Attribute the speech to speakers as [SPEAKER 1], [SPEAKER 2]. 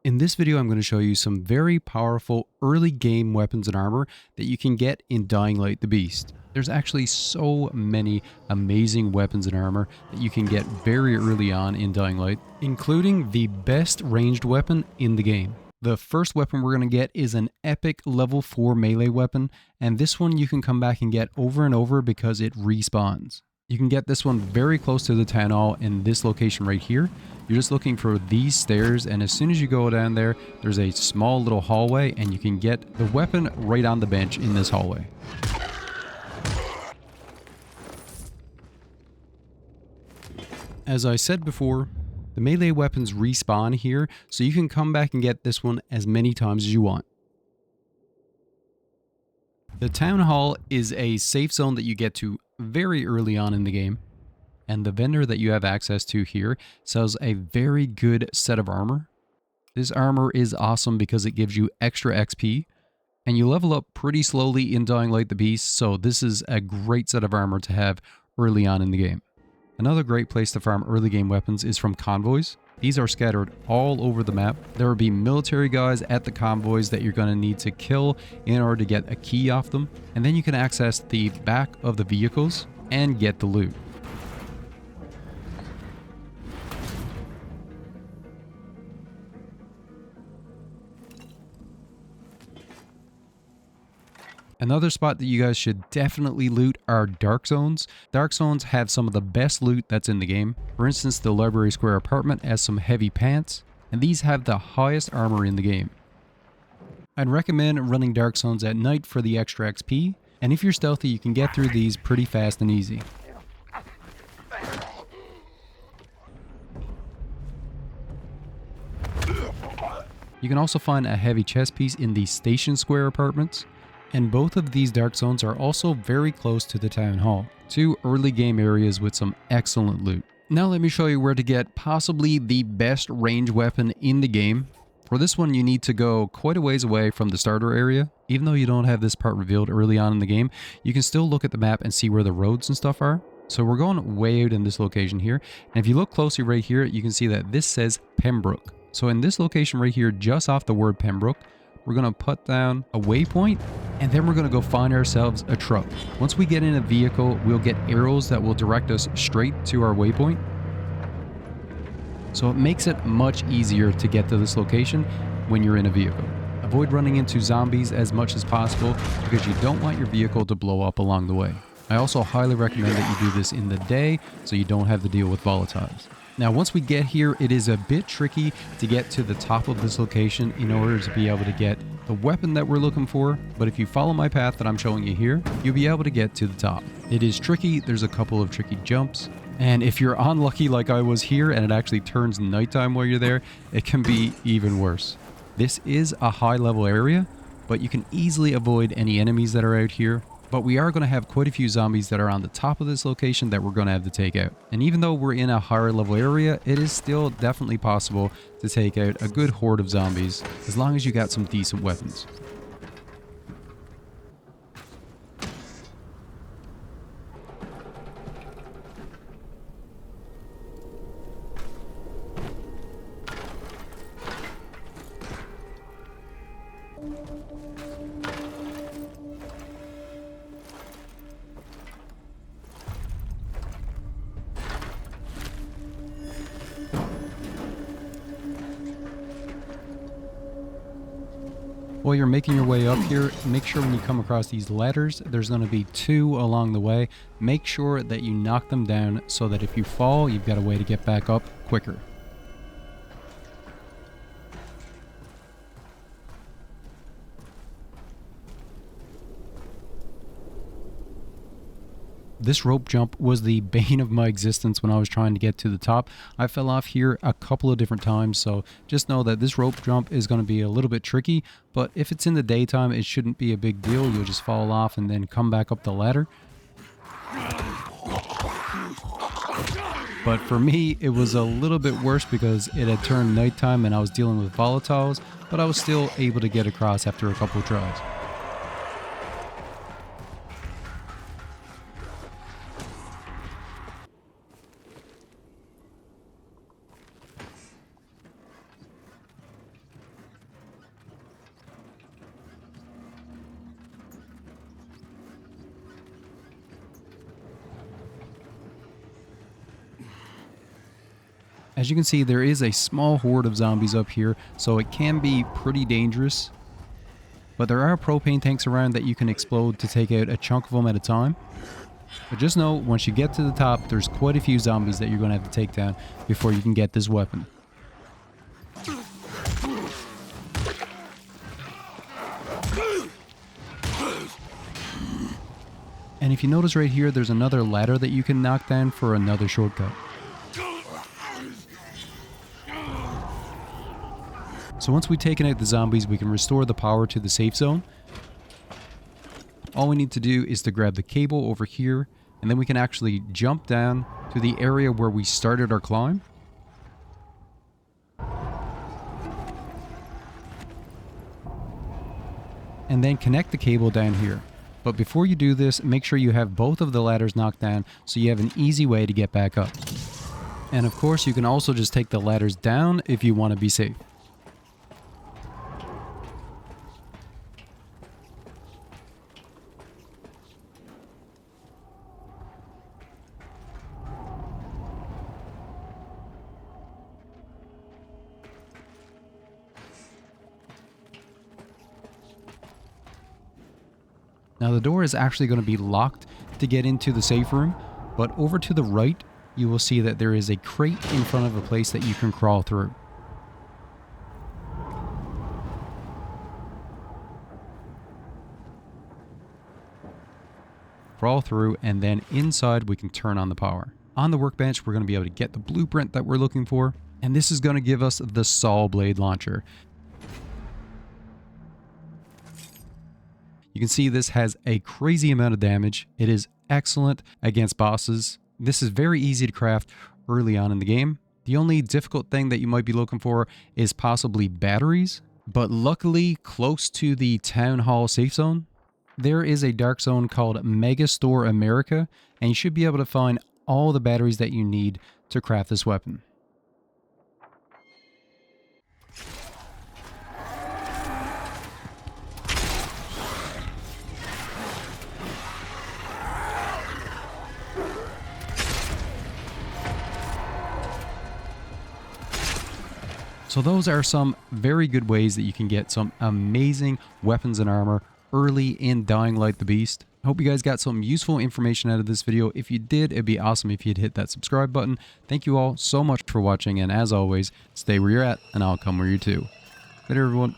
[SPEAKER 1] In this video, I'm going to show you some very powerful early game weapons and armor that you can get in Dying Light the Beast. There's actually so many amazing weapons and armor that you can get very early on in Dying Light, including the best ranged weapon in the game. The first weapon we're going to get is an epic level 4 melee weapon, and this one you can come back and get over and over because it respawns. You can get this one very close to the town hall in this location right here. You're just looking for these stairs, and as soon as you go down there, there's a small little hallway, and you can get the weapon right on the bench in this hallway. As I said before, the melee weapons respawn here, so you can come back and get this one as many times as you want. The town hall is a safe zone that you get to very early on in the game, and the vendor that you have access to here sells a very good set of armor. This armor is awesome because it gives you extra XP, and you level up pretty slowly in Dying Light the Beast, so this is a great set of armor to have early on in the game. Another great place to farm early game weapons is from convoys. These are scattered all over the map. There will be military guys at the convoys that you're going to need to kill in order to get a key off them, and then you can access the back of the vehicles and get the loot. Another spot that you guys should definitely loot are dark zones. Dark zones have some of the best loot that's in the game. For instance, the Library Square apartment has some heavy pants, and these have the highest armor in the game. I'd recommend running dark zones at night for the extra XP, and if you're stealthy, you can get through these pretty fast and easy. You can also find a heavy chest piece in the Station Square apartments. And both of these dark zones are also very close to the town hall, two early game areas with some excellent loot. Now let me show you where to get possibly the best range weapon in the game. For this one you need to go quite a ways away from the starter area. Even though you don't have this part revealed early on in the game, you can still look at the map and see where the roads and stuff are. So we're going way out in this location here, and if you look closely right here, you can see that this says Pembroke. So in this location right here, just off the word Pembroke, we're going to put down a waypoint, and then we're going to go find ourselves a truck. Once we get in a vehicle, we'll get arrows that will direct us straight to our waypoint. So it makes it much easier to get to this location when you're in a vehicle. Avoid running into zombies as much as possible because you don't want your vehicle to blow up along the way. I also highly recommend that you do this in the day so you don't have to deal with volatiles. Now, once we get here, it is a bit tricky to get to the top of this location in order to be able to get the weapon that we're looking for, but if you follow my path that I'm showing you here, you'll be able to get to the top. It is tricky, there's a couple of tricky jumps, and if you're unlucky like I was here and it actually turns nighttime while you're there, it can be even worse. This is a high level area, but you can easily avoid any enemies that are out here. But we are going to have quite a few zombies that are on the top of this location that we're going to have to take out. And even though we're in a higher level area, it is still definitely possible to take out a good horde of zombies as long as you got some decent weapons. While you're making your way up here, make sure when you come across these ladders, there's going to be 2 along the way. Make sure that you knock them down so that if you fall, you've got a way to get back up quicker. This rope jump was the bane of my existence when I was trying to get to the top. I fell off here a couple of different times, so just know that this rope jump is going to be a little bit tricky, but if it's in the daytime, it shouldn't be a big deal. You'll just fall off and then come back up the ladder. But for me, it was a little bit worse because it had turned nighttime and I was dealing with volatiles, but I was still able to get across after a couple of tries. As you can see, there is a small horde of zombies up here, so it can be pretty dangerous. But there are propane tanks around that you can explode to take out a chunk of them at a time. But just know, once you get to the top, there's quite a few zombies that you're going to have to take down before you can get this weapon. And if you notice right here, there's another ladder that you can knock down for another shortcut. So once we've taken out the zombies, we can restore the power to the safe zone. All we need to do is to grab the cable over here, and then we can actually jump down to the area where we started our climb. And then connect the cable down here. But before you do this, make sure you have both of the ladders knocked down so you have an easy way to get back up. And of course, you can also just take the ladders down if you want to be safe. Now the door is actually going to be locked to get into the safe room, but over to the right, you will see that there is a crate in front of a place that you can crawl through. Crawl through, and then inside we can turn on the power. On the workbench, we're going to be able to get the blueprint that we're looking for, and this is going to give us the Sawblade launcher. You can see this has a crazy amount of damage. It is excellent against bosses. This is very easy to craft early on in the game. The only difficult thing that you might be looking for is possibly batteries. But luckily, close to the Town Hall safe zone, there is a dark zone called Mega Store America, and you should be able to find all the batteries that you need to craft this weapon. So those are some very good ways that you can get some amazing weapons and armor early in Dying Light the Beast. I hope you guys got some useful information out of this video. If you did, it'd be awesome if you'd hit that subscribe button. Thank you all so much for watching, and as always, stay where you're at, and I'll come where you're to. Later, everyone.